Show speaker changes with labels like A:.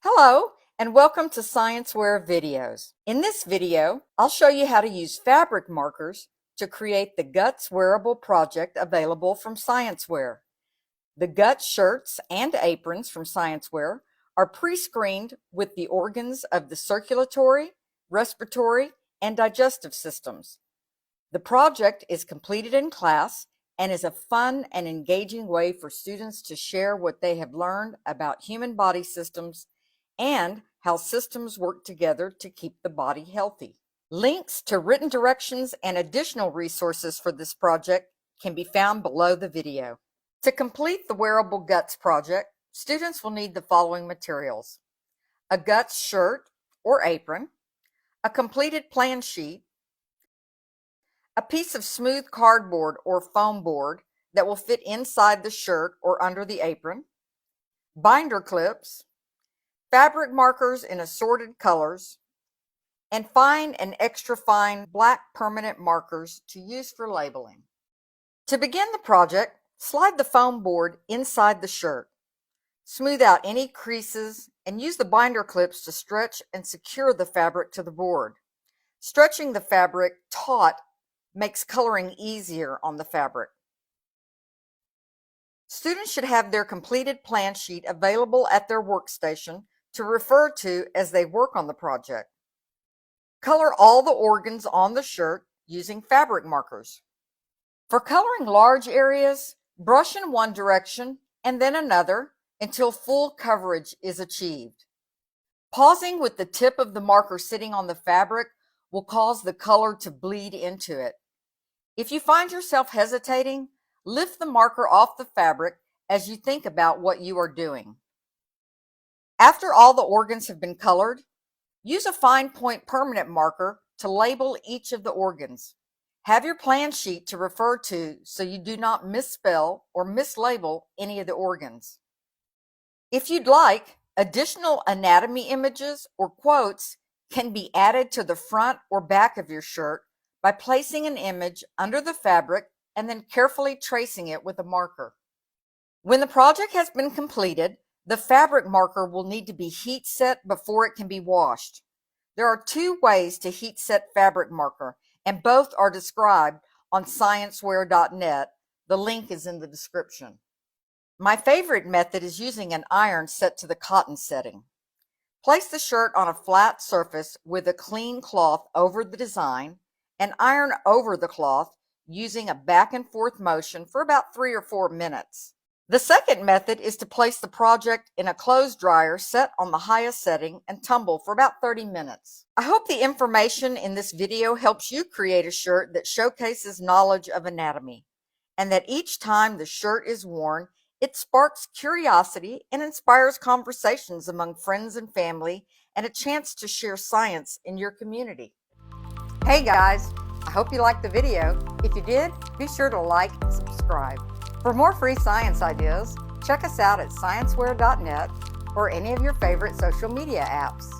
A: Hello, and welcome to ScienceWear videos. In this video, I'll show you how to use fabric markers to create the Guts wearable project available from ScienceWear. The Guts shirts and aprons from ScienceWear are pre-screened with the organs of the circulatory, respiratory, and digestive systems. The project is completed in class and is a fun and engaging way for students to share what they have learned about human body systems and how systems work together to keep the body healthy. Links to written directions and additional resources for this project can be found below the video. To complete the Wearable Guts project, students will need the following materials: a Guts shirt or apron, a completed plan sheet, a piece of smooth cardboard or foam board that will fit inside the shirt or under the apron, binder clips, fabric markers in assorted colors, and fine and extra fine black permanent markers to use for labeling. To begin the project, slide the foam board inside the shirt. Smooth out any creases and use the binder clips to stretch and secure the fabric to the board. Stretching the fabric taut makes coloring easier on the fabric. Students should have their completed plan sheet available at their workstation to refer to as they work on the project. Color all the organs on the shirt using fabric markers. For coloring large areas, brush in one direction and then another until full coverage is achieved. Pausing with the tip of the marker sitting on the fabric will cause the color to bleed into it. If you find yourself hesitating, lift the marker off the fabric as you think about what you are doing. After all the organs have been colored, use a fine point permanent marker to label each of the organs. Have your plan sheet to refer to so you do not misspell or mislabel any of the organs. If you'd like, additional anatomy images or quotes can be added to the front or back of your shirt by placing an image under the fabric and then carefully tracing it with a marker. When the project has been completed, the fabric marker will need to be heat set before it can be washed. There are two ways to heat set fabric marker, and both are described on ScienceWear.net. The link is in the description. My favorite method is using an iron set to the cotton setting. Place the shirt on a flat surface with a clean cloth over the design and iron over the cloth using a back and forth motion for about 3 or 4 minutes. The second method is to place the project in a clothes dryer set on the highest setting and tumble for about 30 minutes. I hope the information in this video helps you create a shirt that showcases knowledge of anatomy, and that each time the shirt is worn, it sparks curiosity and inspires conversations among friends and family and a chance to share science in your community. Hey guys, I hope you liked the video. If you did, be sure to like and subscribe. For more free science ideas, check us out at ScienceWear.net or any of your favorite social media apps.